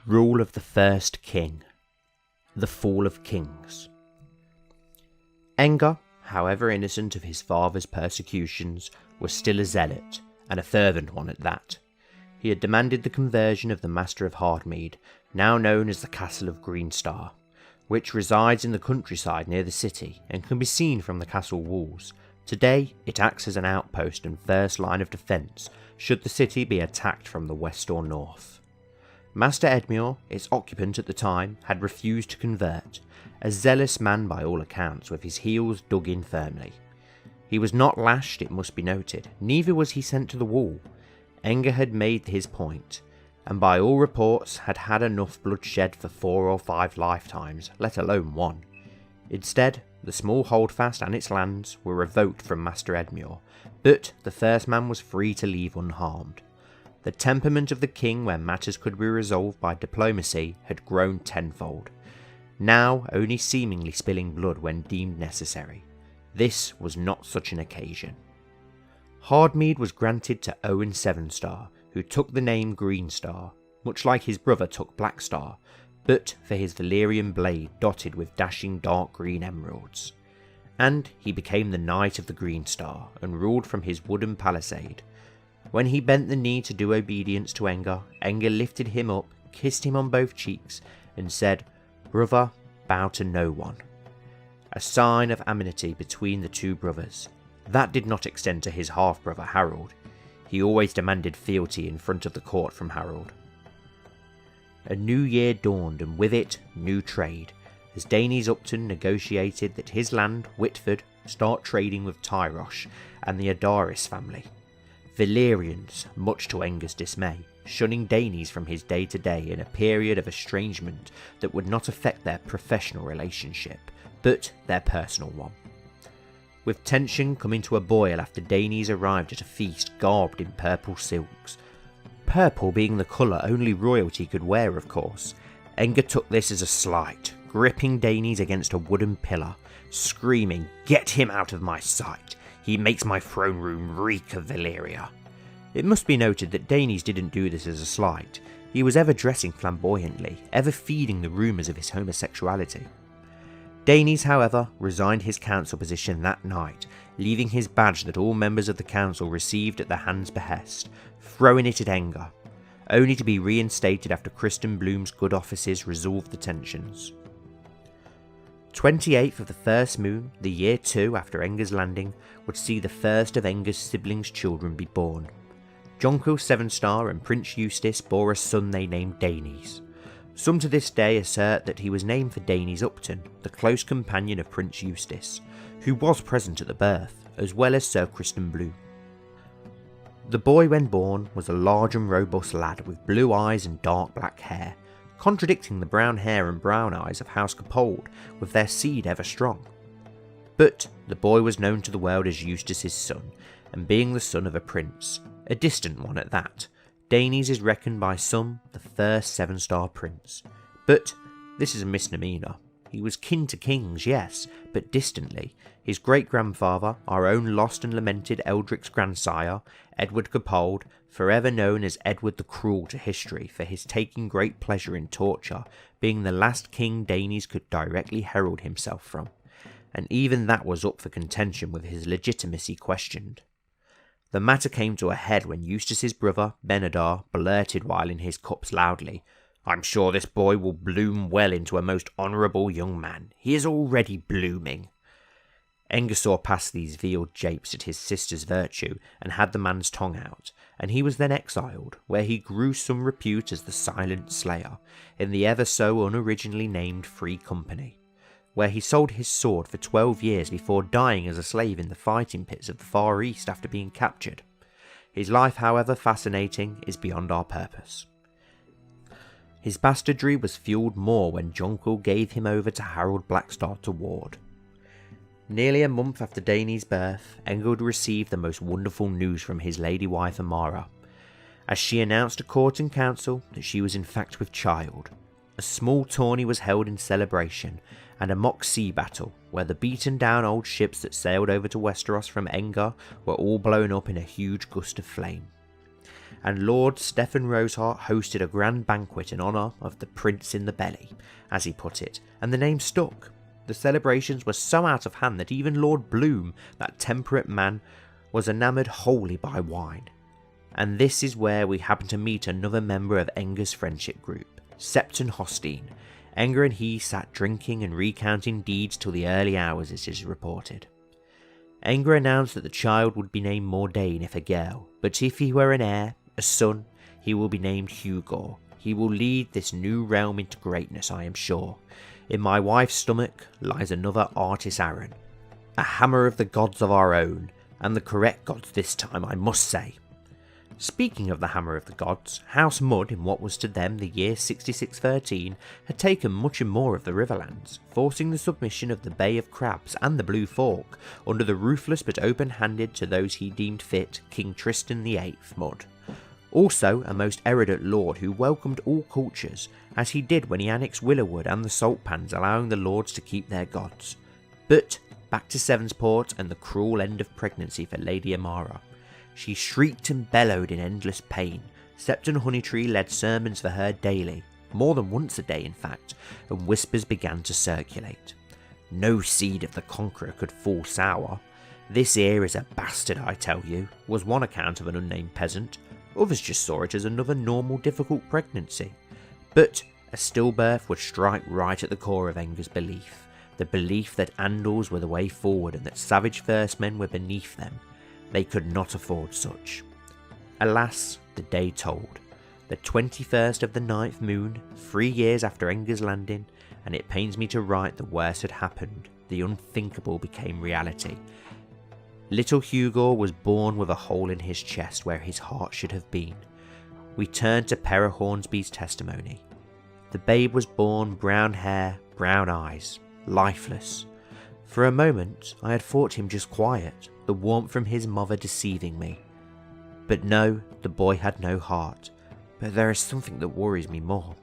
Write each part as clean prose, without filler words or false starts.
Rule of the first king. The fall of kings. Enger, however innocent of his father's persecutions, was still a zealot, and a fervent one at that. He had demanded the conversion of the Master of Hardmead, now known as the Castle of Greenstar, which resides in the countryside near the city and can be seen from the castle walls. Today it acts as an outpost and first line of defence should the city be attacked from the west or north. Master Edmure, its occupant at the time, had refused to convert, a zealous man by all accounts, with his heels dug in firmly. He was not lashed, it must be noted, neither was he sent to the wall. Enger had made his point, and by all reports had had enough bloodshed for 4 or 5 lifetimes, let alone one. Instead, the small holdfast and its lands were revoked from Master Edmure, but the first man was free to leave unharmed. The temperament of the king, where matters could be resolved by diplomacy, had grown tenfold, now only seemingly spilling blood when deemed necessary. This was not such an occasion. Hardmead was granted to Owen Sevenstar, who took the name Greenstar, much like his brother took Blackstar, but for his Valyrian blade dotted with dashing dark green emeralds. And he became the Knight of the Greenstar, and ruled from his wooden palisade. When he bent the knee to do obedience to Enger, Enger lifted him up, kissed him on both cheeks, and said, "Brother, bow to no one." A sign of amity between the two brothers. That did not extend to his half-brother Harold. He always demanded fealty in front of the court from Harold. A new year dawned, and with it, new trade, as Danes Upton negotiated that his land, Whitford, start trading with Tyrosh and the Adaris family. Valyrians, much to Enger's dismay, shunning Danes from his day-to-day in a period of estrangement that would not affect their professional relationship, but their personal one. With tension coming to a boil after Danes arrived at a feast garbed in purple silks. Purple being the colour only royalty could wear, of course. Enger took this as a slight, gripping Danes against a wooden pillar, screaming, "Get him out of my sight! He makes my throne room reek of Valyria." It must be noted that Danes didn't do this as a slight. He was ever dressing flamboyantly, ever feeding the rumours of his homosexuality. Danes, however, resigned his council position that night, leaving his badge that all members of the council received at the hand's behest, throwing it at Enger, only to be reinstated after Kristen Bloom's good offices resolved the tensions. 28th of the first moon, the year 2 after Enger's landing, would see the first of Enger's siblings' children be born. Jonquill Sevenstar and Prince Eustace bore a son they named Danes. Some to this day assert that he was named for Danes Upton, the close companion of Prince Eustace, who was present at the birth, as well as Sir Kristen Bloom. The boy, when born, was a large and robust lad with blue eyes and dark black hair, contradicting the brown hair and brown eyes of House Caphold, with their seed ever strong. But the boy was known to the world as Eustace's son, and being the son of a prince, a distant one at that, Danes is reckoned by some the first Sevenstar prince. But this is a misnomer. He was kin to kings, yes, but distantly. His great-grandfather, our own lost and lamented Eldric's grandsire, Edward Caphold, forever known as Edward the Cruel to history for his taking great pleasure in torture, being the last king Danes could directly herald himself from, and even that was up for contention with his legitimacy questioned. The matter came to a head when Eustace's brother, Benedar, blurted while in his cups loudly, "I'm sure this boy will bloom well into a most honourable young man. He is already blooming." Enger saw past these veiled japes at his sister's virtue and had the man's tongue out, and he was then exiled, where he grew some repute as the Silent Slayer, in the ever so unoriginally named Free Company, where he sold his sword for 12 years before dying as a slave in the fighting pits of the Far East after being captured. His life, however fascinating, is beyond our purpose. His bastardry was fueled more when Jonquill gave him over to Harold Blackstar to ward. Nearly a month after Danes' birth, Enger would receive the most wonderful news from his lady wife Amara, as she announced to court and council that she was in fact with child. A small tourney was held in celebration, and a mock sea battle, where the beaten down old ships that sailed over to Westeros from Enger were all blown up in a huge gust of flame. and Lord Stephen Rosehart hosted a grand banquet in honour of the Prince in the Belly, as he put it, and the name stuck. The celebrations were so out of hand that even Lord Bloom, that temperate man, was enamoured wholly by wine. And this is where we happen to meet another member of Enger's friendship group, Septon Hostine. Enger and he sat drinking and recounting deeds till the early hours, it is reported. Enger announced that the child would be named Mordain if a girl, but if he were an heir, a son, he will be named Hugo. He will lead this new realm into greatness, I am sure. In my wife's stomach lies another Artis Arran, a hammer of the gods of our own, and the correct gods this time, I must say. Speaking of the hammer of the gods, House Mud, in what was to them the year 6613, had taken much and more of the Riverlands, forcing the submission of the Bay of Crabs and the Blue Fork, under the ruthless but open-handed to those he deemed fit King Tristan VIII Mud. Also a most erudite lord who welcomed all cultures, as he did when he annexed Willowood and the Salt Pans, allowing the lords to keep their gods. But back to Sevensport and the cruel end of pregnancy for Lady Amara. She shrieked and bellowed in endless pain. Septon Honeytree led sermons for her daily, more than once a day in fact, and whispers began to circulate. No seed of the Conqueror could fall sour. This heir is a bastard, I tell you, was one account of an unnamed peasant. Others just saw it as another normal difficult pregnancy. But a stillbirth would strike right at the core of Enger's belief. The belief that Andals were the way forward and that savage firstmen were beneath them. They could not afford such. Alas, the day told. The 21st of the 9th moon, 3 years after Enger's landing, and it pains me to write the worst had happened. The unthinkable became reality. Little Hugo was born with a hole in his chest where his heart should have been. We turned to Pera Hornsby's testimony. The babe was born brown hair, brown eyes, lifeless. For a moment I had thought him just quiet, the warmth from his mother deceiving me. But no, the boy had no heart. But there is something that worries me more.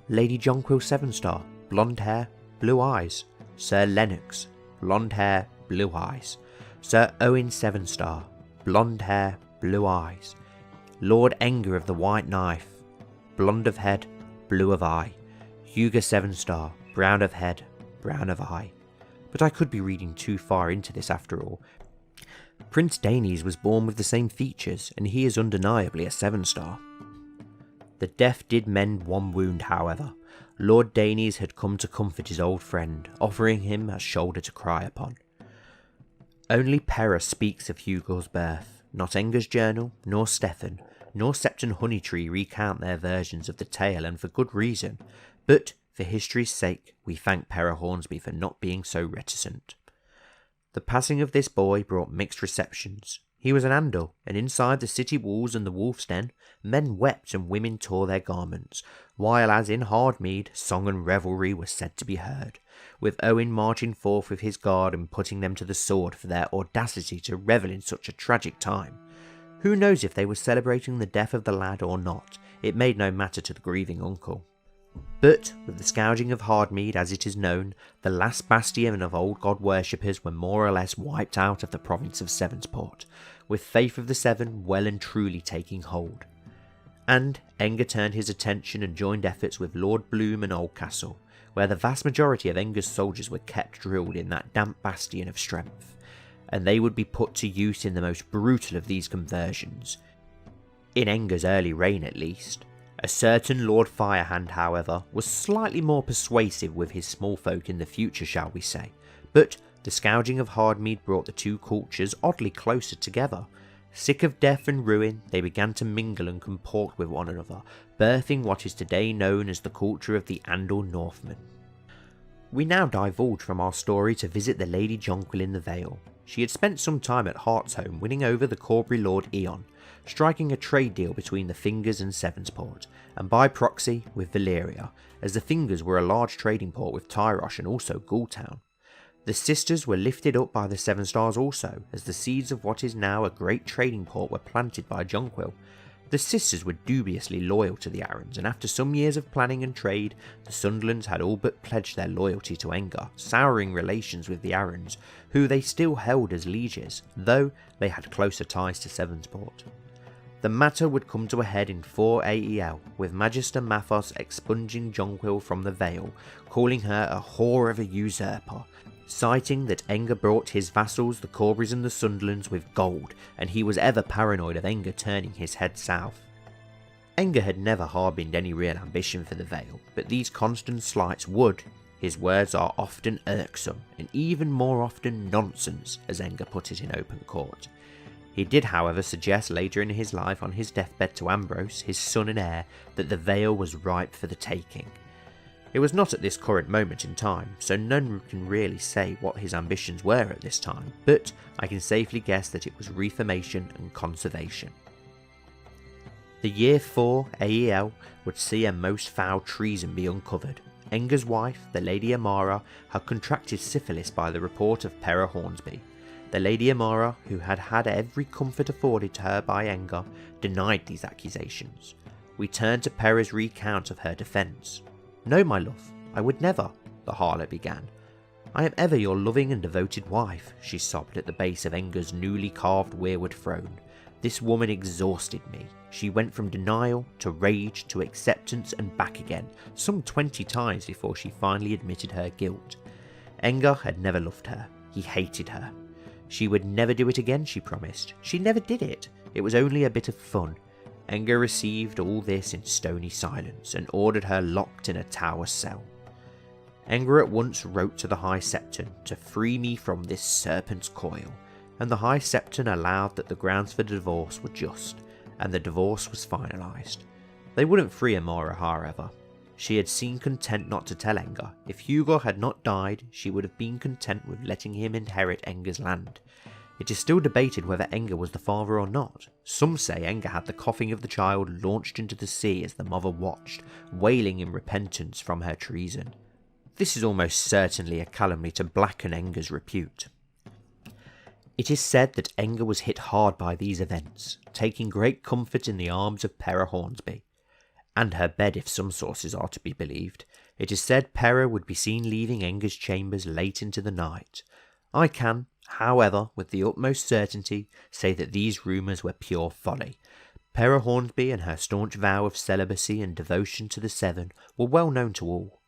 Lady Jonquill Sevenstar, blonde hair, blue eyes. Sir Lennox, blonde hair, blue eyes. Sir Owen Sevenstar, blonde hair, blue eyes. Lord Enger of the White Knife, blonde of head, blue of eye. Hugo Sevenstar, brown of head, brown of eye. But I could be reading too far into this after all. Prince Danes was born with the same features, and he is undeniably a Sevenstar. The death did mend one wound, however. Lord Danes had come to comfort his old friend, offering him a shoulder to cry upon. Only Pera speaks of Hugo's birth. Not Enger's journal, nor Stephen, nor Septon Honeytree recount their versions of the tale, and for good reason. But for history's sake, we thank Pera Hornsby for not being so reticent. The passing of this boy brought mixed receptions. He was an Andal, and inside the city walls and the wolf's den, men wept and women tore their garments, while as in Hardmead, song and revelry were said to be heard, with Owen marching forth with his guard and putting them to the sword for their audacity to revel in such a tragic time. Who knows if they were celebrating the death of the lad or not? It made no matter to the grieving uncle. But, with the scourging of Hardmead as it is known, the last bastion of old god worshippers were more or less wiped out of the province of Sevensport, with faith of the Seven well and truly taking hold. And Enger turned his attention and joined efforts with Lord Bloom and Oldcastle, where the vast majority of Enger's soldiers were kept drilled in that damp bastion of strength, and they would be put to use in the most brutal of these conversions, in Enger's early reign at least. A certain Lord Firehand, however, was slightly more persuasive with his small folk in the future, shall we say, but the scourging of Hardmead brought the two cultures oddly closer together. Sick of death and ruin, they began to mingle and comport with one another, birthing what is today known as the culture of the Andal Northmen. We now divulge from our story to visit the Lady Jonquill in the Vale. She had spent some time at Heartsholme winning over the Corbury Lord Eon, striking a trade deal between the Fingers and Sevensport, and by proxy with Valyria, as the Fingers were a large trading port with Tyrosh and also Ghoultown. The sisters were lifted up by the Sevenstars also, as the seeds of what is now a great trading port were planted by Jonquill. The sisters were dubiously loyal to the Arryns, and after some years of planning and trade, the Sunderlands had all but pledged their loyalty to Enger, souring relations with the Arryns, who they still held as lieges, though they had closer ties to Sevensport. The matter would come to a head in 4 AEL, with Magister Mathos expunging Jonquill from the Vale, calling her a whore of a usurper, citing that Enger brought his vassals the Corbries and the Sunderlands with gold, and he was ever paranoid of Enger turning his head south. Enger had never harboured any real ambition for the Vale, but these constant slights would, his words are often irksome, and even more often nonsense, as Enger put it in open court. He did however suggest later in his life on his deathbed to Ambrose, his son and heir, that the Vale was ripe for the taking. It was not at this current moment in time, so none can really say what his ambitions were at this time, but I can safely guess that it was reformation and conservation. The year 4 AEL would see a most foul treason be uncovered. Enger's wife, the Lady Amara, had contracted syphilis by the report of Pera Hornsby. The Lady Amara, who had had every comfort afforded to her by Enger, denied these accusations. We turn to Pera's recount of her defence. "No, my love, I would never," the harlot began. "I am ever your loving and devoted wife," she sobbed at the base of Enger's newly carved weirwood throne. "This woman exhausted me. She went from denial to rage to acceptance and back again, some 20 times before she finally admitted her guilt. Enger had never loved her. He hated her. She would never do it again, she promised. She never did it. It was only a bit of fun. Enger received all this in stony silence and ordered her locked in a tower cell. Enger at once wrote to the High Septon to free me from this serpent's coil, and the High Septon allowed that the grounds for divorce were just, and the divorce was finalised. They wouldn't free Amara, however. She had seen content not to tell Enger. If Hugo had not died, she would have been content with letting him inherit Enger's land. It is still debated whether Enger was the father or not. Some say Enger had the coughing of the child launched into the sea as the mother watched, wailing in repentance from her treason. This is almost certainly a calumny to blacken Enger's repute. It is said that Enger was hit hard by these events, taking great comfort in the arms of Pera Hornsby, and her bed if some sources are to be believed. It is said Pera would be seen leaving Enger's chambers late into the night. I can, however, with the utmost certainty, say that these rumours were pure folly. Pera Hornsby and her staunch vow of celibacy and devotion to the Seven were well known to all.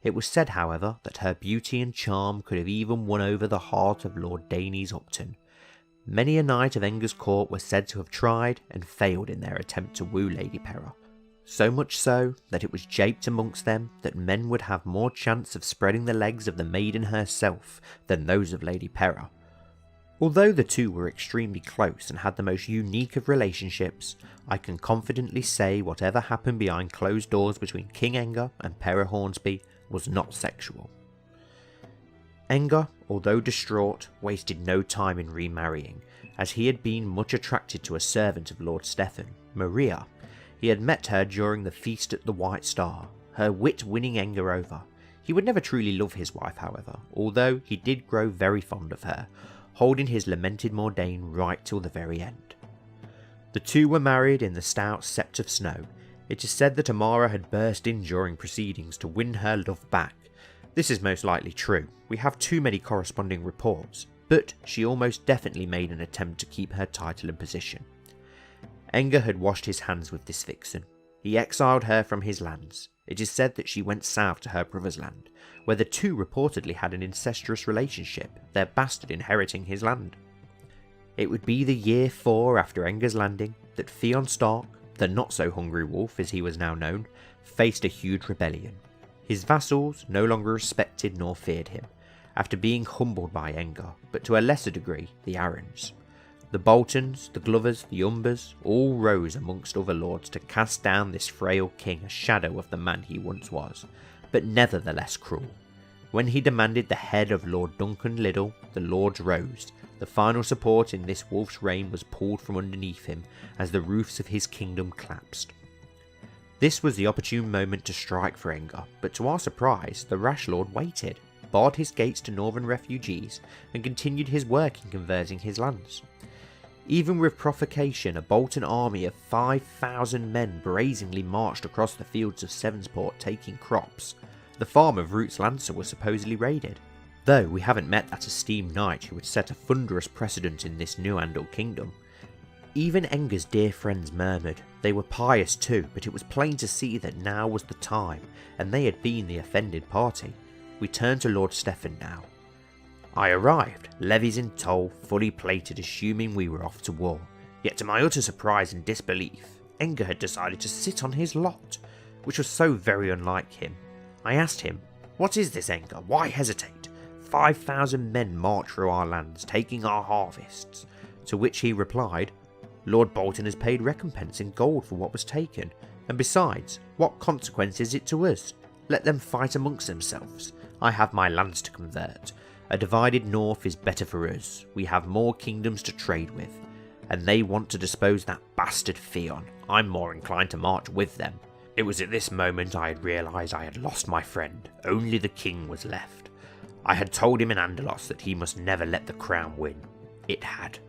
It was said, however, that her beauty and charm could have even won over the heart of Lord Danes Upton. Many a knight of Enger's court were said to have tried and failed in their attempt to woo Lady Pera. So much so that it was japed amongst them that men would have more chance of spreading the legs of the maiden herself than those of Lady Pera. Although the two were extremely close and had the most unique of relationships, I can confidently say whatever happened behind closed doors between King Enger and Pera Hornsby was not sexual. Enger, although distraught, wasted no time in remarrying, as he had been much attracted to a servant of Lord Stephen, Maria. He had met her during the feast at the White Star, her wit winning Enger over. He would never truly love his wife, however, although he did grow very fond of her, holding his lamented Mordain right till the very end. The two were married in the stout sept of snow. It is said that Amara had burst in during proceedings to win her love back. This is most likely true. We have too many corresponding reports, but she almost definitely made an attempt to keep her title and position. Enger had washed his hands with this vixen. He exiled her from his lands. It is said that she went south to her brother's land, where the two reportedly had an incestuous relationship, their bastard inheriting his land. It would be the year 4 after Enger's landing that Theon Stark, the not-so-hungry wolf as he was now known, faced a huge rebellion. His vassals no longer respected nor feared him, after being humbled by Enger, but to a lesser degree the Arryns. The Boltons, the Glovers, the Umbers, all rose amongst other lords to cast down this frail king, a shadow of the man he once was, but never the less cruel. When he demanded the head of Lord Duncan Liddell, the lords rose. The final support in this wolf's reign was pulled from underneath him as the roofs of his kingdom collapsed. This was the opportune moment to strike for Enger, but to our surprise, the rash lord waited, barred his gates to northern refugees, and continued his work in converting his lands. Even with provocation, a Bolton army of 5,000 men brazenly marched across the fields of Sevensport taking crops. The farm of Root's Lancer was supposedly raided, though we haven't met that esteemed knight who would set a thunderous precedent in this new Andal kingdom. Even Enger's dear friends murmured. They were pious too, but it was plain to see that now was the time, and they had been the offended party. We turned to Lord Stephen now. I arrived, levies in toll, fully plated, assuming we were off to war. Yet to my utter surprise and disbelief, Enger had decided to sit on his lot, which was so very unlike him. I asked him, "What is this, Enger? Why hesitate? 5,000 men march through our lands, taking our harvests." To which he replied, "Lord Bolton has paid recompense in gold for what was taken, and besides, what consequence is it to us? Let them fight amongst themselves. I have my lands to convert. A divided north is better for us. We have more kingdoms to trade with, and they want to dispose that bastard Theon. I'm more inclined to march with them." It was at this moment I had realised I had lost my friend. Only the king was left. I had told him in Andalia that he must never let the crown win. It had.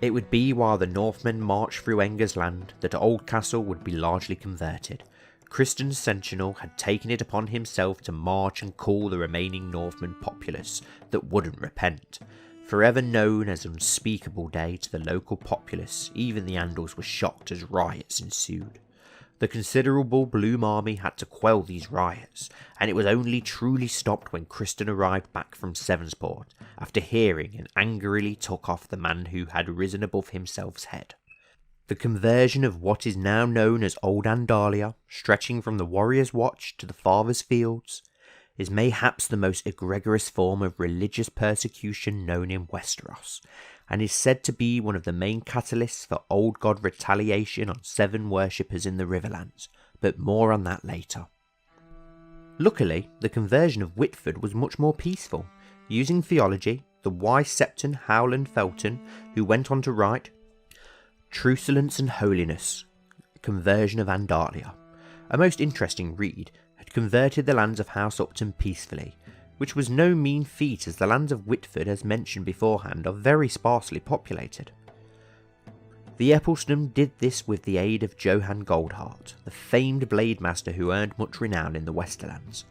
It would be while the Northmen marched through Enger's land that Oldcastle would be largely converted. Kristen's sentinel had taken it upon himself to march and call the remaining Northman populace that wouldn't repent. Forever known as Unspeakable Day to the local populace, even the Andals were shocked as riots ensued. The considerable Bloom army had to quell these riots, and it was only truly stopped when Kristen arrived back from Sevensport, after hearing and angrily took off the man who had risen above himself's head. The conversion of what is now known as Old Andalia, stretching from the Warrior's Watch to the Father's Fields, is mayhaps the most egregious form of religious persecution known in Westeros, and is said to be one of the main catalysts for Old God retaliation on Seven worshippers in the Riverlands, but more on that later. Luckily, the conversion of Whitford was much more peaceful. Using theology, the wise Septon Howland Felton, who went on to write Truculence and Holiness, Conversion of Andalia, a most interesting read, had converted the lands of House Upton peacefully, which was no mean feat as the lands of Whitford, as mentioned beforehand, are very sparsely populated. The Eppelston did this with the aid of Johann Goldhart, the famed blade master who earned much renown in the Westerlands.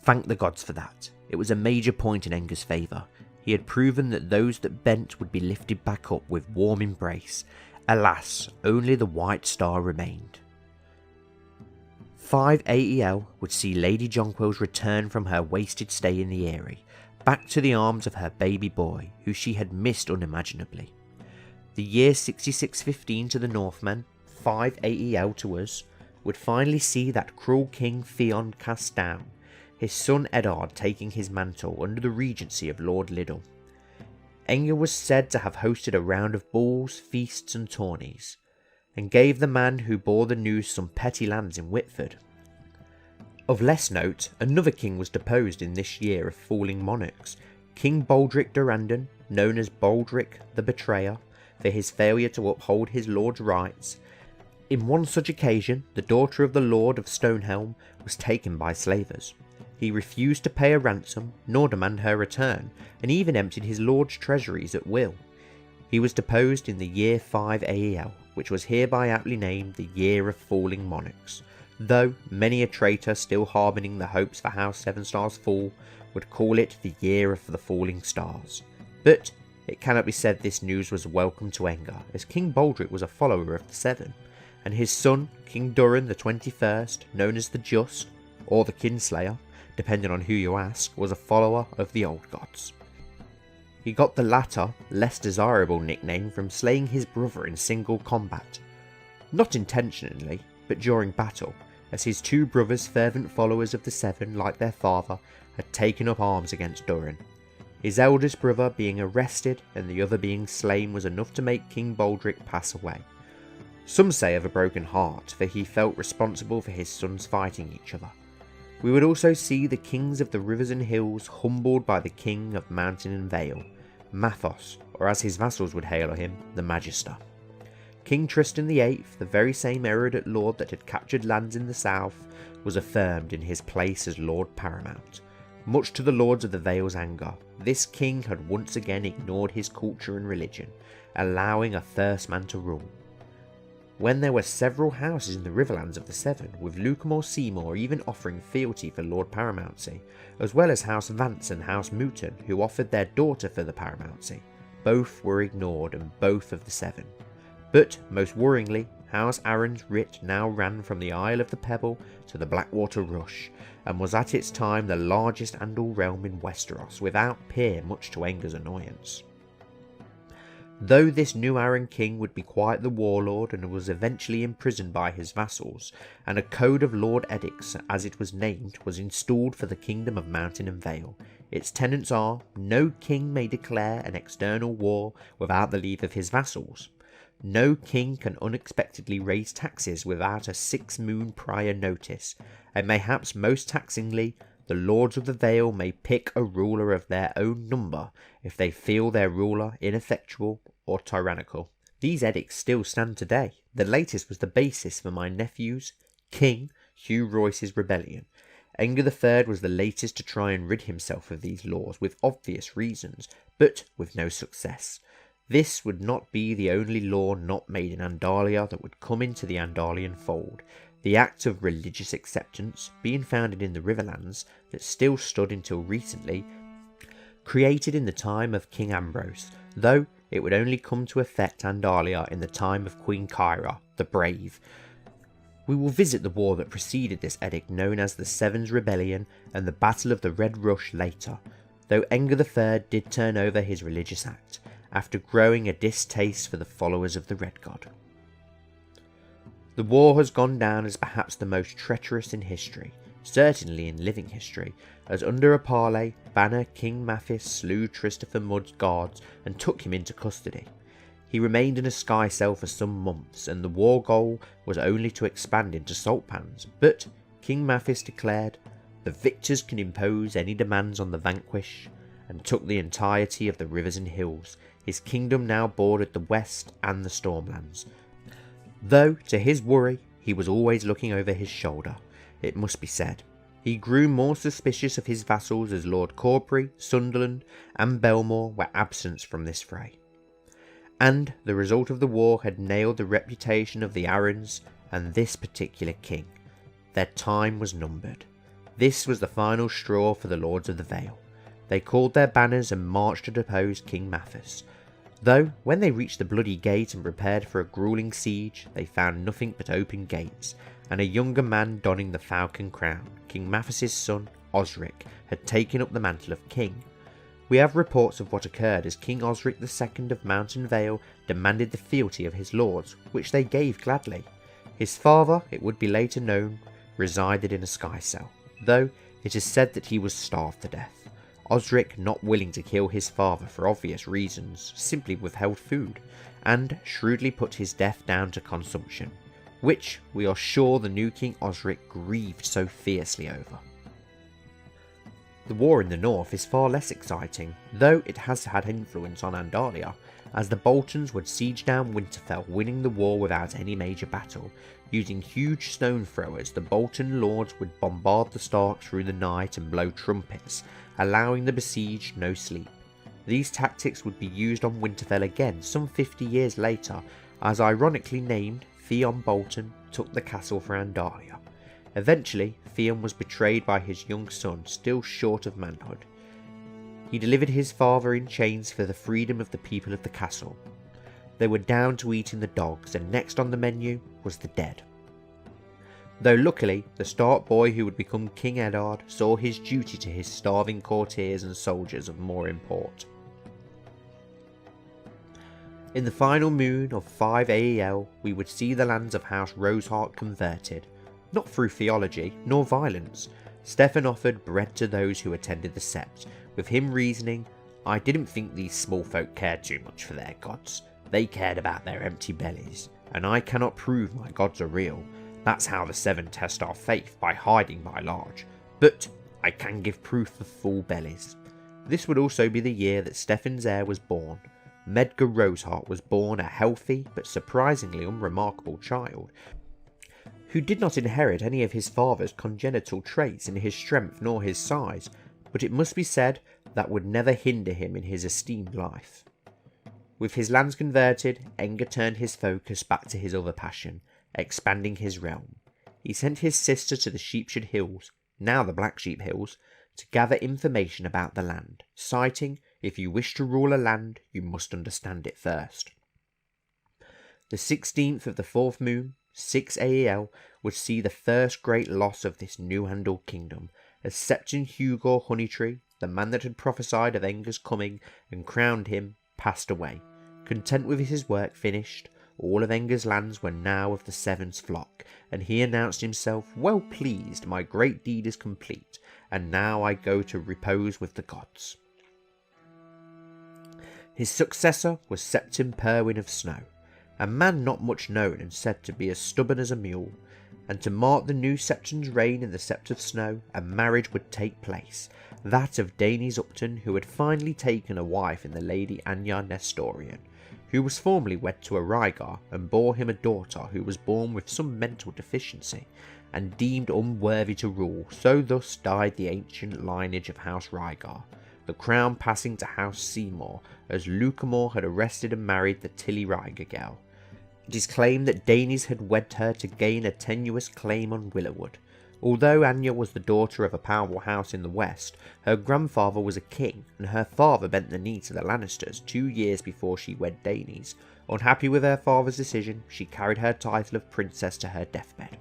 Thank the gods for that. It was a major point in Enger's favour. He had proven that those that bent would be lifted back up with warm embrace. Alas, only the White Star remained. 5 AEL would see Lady Jonquill's return from her wasted stay in the Eyrie, back to the arms of her baby boy, who she had missed unimaginably. The year 6615 to the Northmen, 5 AEL to us, would finally see that cruel king Theon cast down, his son Eddard taking his mantle under the regency of Lord Liddell. Enger was said to have hosted a round of balls, feasts and tourneys, and gave the man who bore the news some petty lands in Whitford. Of less note, another king was deposed in this year of falling monarchs, King Baldric Durrandon, known as Baldric the Betrayer, for his failure to uphold his lord's rights. In one such occasion, the daughter of the Lord of Stonehelm was taken by slavers. He refused to pay a ransom, nor demand her return, and even emptied his lord's treasuries at will. He was deposed in the year 5 AEL, which was hereby aptly named the Year of Falling Monarchs, though many a traitor still harbouring the hopes for House Sevenstar's fall would call it the Year of the Falling Stars. But it cannot be said this news was welcome to Enger, as King Baldric was a follower of the Seven, and his son, King Durin the 21st, known as the Just, or the Kinslayer, depending on who you ask, was a follower of the old gods. He got the latter, less desirable nickname from slaying his brother in single combat. Not intentionally, but during battle, as his two brothers, fervent followers of the Seven like their father, had taken up arms against Durin. His eldest brother being arrested and the other being slain was enough to make King Baldric pass away. Some say of a broken heart, for he felt responsible for his sons fighting each other. We would also see the kings of the rivers and hills humbled by the king of mountain and vale, Mathos, or as his vassals would hail him, the Magister. King Tristan VIII, the very same erudite lord that had captured lands in the south, was affirmed in his place as Lord Paramount. Much to the lords of the Vale's anger, this king had once again ignored his culture and religion, allowing a first man to rule. When there were several houses in the Riverlands of the Seven, with Lucamore Seymour even offering fealty for Lord Paramountcy, as well as House Vance and House Mouton, who offered their daughter for the paramountcy. Both were ignored and both of the Seven. But, most worryingly, House Arryn's writ now ran from the Isle of the Pebble to the Blackwater Rush, and was at its time the largest Andal realm in Westeros, without peer, much to Enger's annoyance. Though this new Arryn king would be quite the warlord, and was eventually imprisoned by his vassals, and a code of Lord Edicts, as it was named, was installed for the kingdom of Mountain and Vale. Its tenets are: no king may declare an external war without the leave of his vassals. No king can unexpectedly raise taxes without a 6-moon prior notice, and mayhaps most taxingly, the Lords of the Vale may pick a ruler of their own number if they feel their ruler ineffectual or tyrannical. These edicts still stand today. The latest was the basis for my nephew's, King Hugh Royce's rebellion. Enger III was the latest to try and rid himself of these laws, with obvious reasons, but with no success. This would not be the only law not made in Andalia that would come into the Andalian fold. The act of religious acceptance, being founded in the Riverlands, that still stood until recently, created in the time of King Ambrose, though it would only come to effect Andalia in the time of Queen Kyra, the Brave. We will visit the war that preceded this edict, known as the Sevens Rebellion and the Battle of the Red Rush, later, though Enger III did turn over his religious act, after growing a distaste for the followers of the Red God. The war has gone down as perhaps the most treacherous in history, certainly in living history, as under a parley, Banner King Mathis slew Christopher Mudd's guards and took him into custody. He remained in a sky cell for some months, and the war goal was only to expand into salt pans, but King Mathis declared, "The victors can impose any demands on the vanquished," and took the entirety of the rivers and hills. His kingdom now bordered the west and the Stormlands, though to his worry he was always looking over his shoulder, it must be said. He grew more suspicious of his vassals as Lord Corbury, Sunderland and Belmore were absent from this fray. And the result of the war had nailed the reputation of the Arryns and this particular king. Their time was numbered. This was the final straw for the Lords of the Vale. They called their banners and marched to depose King Mathis. Though, when they reached the Bloody Gate and prepared for a grueling siege, they found nothing but open gates, and a younger man donning the falcon crown, King Mathis's son, Osric, had taken up the mantle of king. We have reports of what occurred as King Osric II of Mountain Vale demanded the fealty of his lords, which they gave gladly. His father, it would be later known, resided in a sky cell, though it is said that he was starved to death. Osric, not willing to kill his father for obvious reasons, simply withheld food, and shrewdly put his death down to consumption, which we are sure the new King Osric grieved so fiercely over. The war in the north is far less exciting, though it has had influence on Andalia, as the Boltons would siege down Winterfell, winning the war without any major battle. Using huge stone throwers, the Bolton lords would bombard the Starks through the night and blow trumpets, allowing the besieged no sleep. These tactics would be used on Winterfell again some 50 years later, as ironically named Theon Bolton took the castle for Andalia. Eventually, Theon was betrayed by his young son, still short of manhood. He delivered his father in chains for the freedom of the people of the castle. They were down to eating the dogs, and next on the menu was the dead. Though luckily, the Stark boy who would become King Eddard saw his duty to his starving courtiers and soldiers of more import. In the final moon of 5 AEL, we would see the lands of House Roseheart converted, not through theology nor violence. Steffan offered bread to those who attended the sept, with him reasoning, "I didn't think these small folk cared too much for their gods. They cared about their empty bellies, and I cannot prove my gods are real. That's how the Seven test our faith, by hiding by large. But I can give proof of full bellies." This would also be the year that Steffan's heir was born. Medgar Roseheart was born a healthy but surprisingly unremarkable child, who did not inherit any of his father's congenital traits in his strength nor his size, but it must be said that would never hinder him in his esteemed life. With his lands converted, Enger turned his focus back to his other passion, expanding his realm. He sent his sister to the Sheepshead Hills, now the Black Sheep Hills, to gather information about the land, citing, "If you wish to rule a land, you must understand it first." The 16th of the 4th moon, 6 AEL, would see the first great loss of this new Andal kingdom, as Septon Hugor Honeytree, the man that had prophesied of Enger's coming and crowned him, passed away. Content with his work finished, all of Enger's lands were now of the Seven's flock, and he announced himself, well pleased, my great deed is complete, and now I go to repose with the gods. His successor was Septon Perwyn of Snow, a man not much known and said to be as stubborn as a mule, and to mark the new Septon's reign in the Sept of Snow, a marriage would take place, that of Danes Upton, who had finally taken a wife in the Lady Anya Nestorian, who was formerly wed to a Rhaegar and bore him a daughter who was born with some mental deficiency and deemed unworthy to rule, so thus died the ancient lineage of House Rhaegar, the crown passing to House Seymour as Lucamore had arrested and married the Tilly Rhaegar girl. It is claimed that Danes had wed her to gain a tenuous claim on Willowood. Although Anya was the daughter of a powerful house in the west, her grandfather was a king, and her father bent the knee to the Lannisters 2 years before she wed Danes. Unhappy with her father's decision, she carried her title of princess to her deathbed.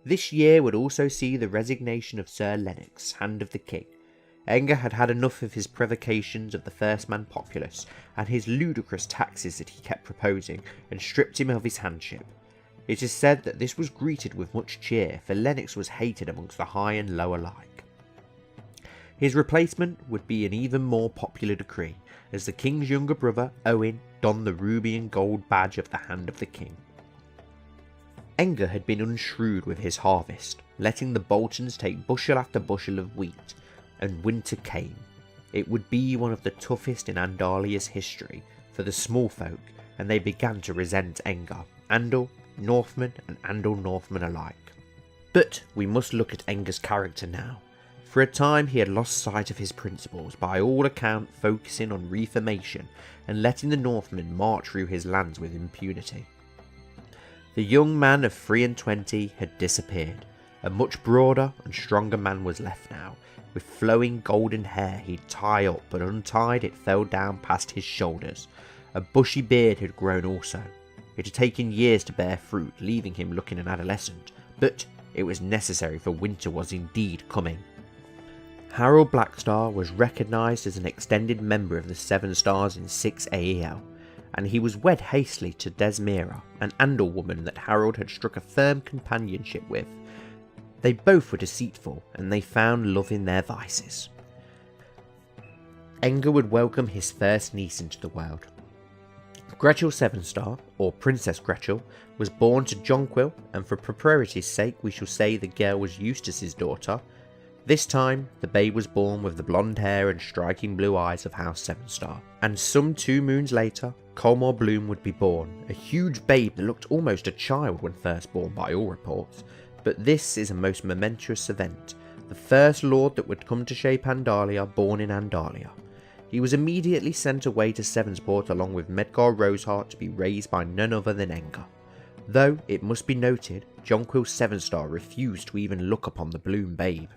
This year would also see the resignation of Sir Lennox, Hand of the King. Enger had had enough of his provocations of the First Man populace, and his ludicrous taxes that he kept proposing, and stripped him of his handship. It is said that this was greeted with much cheer, for Lennox was hated amongst the high and low alike. His replacement would be an even more popular decree, as the king's younger brother, Owen, donned the ruby and gold badge of the Hand of the King. Enger had been unshrewd with his harvest, letting the Boltons take bushel after bushel of wheat, and winter came. It would be one of the toughest in Andalia's history for the small folk, and they began to resent Enger, Andal, Northmen and Andal Northmen alike. But we must look at Enger's character now. For a time he had lost sight of his principles, by all account focusing on reformation and letting the Northmen march through his lands with impunity. The young man of 23 had disappeared. A much broader and stronger man was left now, with flowing golden hair he'd tie up, but untied it fell down past his shoulders. A bushy beard had grown also. It had taken years to bear fruit, leaving him looking an adolescent, but it was necessary, for winter was indeed coming. Harold Blackstar was recognised as an extended member of the Sevenstars in 6 AEL, and he was wed hastily to Desmira, an Andal woman that Harold had struck a firm companionship with. They both were deceitful, and they found love in their vices. Enger would welcome his first niece into the world. Gretchel Sevenstar, or Princess Gretchel, was born to Jonquill, and for propriety's sake we shall say the girl was Eustace's daughter. This time, the babe was born with the blonde hair and striking blue eyes of House Sevenstar. And some 2 moons later, Colmore Bloom would be born, a huge babe that looked almost a child when first born by all reports. But this is a most momentous event, the first lord that would come to shape Andalia, born in Andalia. He was immediately sent away to Sevensport along with Medgar Roseheart to be raised by none other than Enger. Though, it must be noted, Jonquill Sevenstar refused to even look upon the Bloom babe.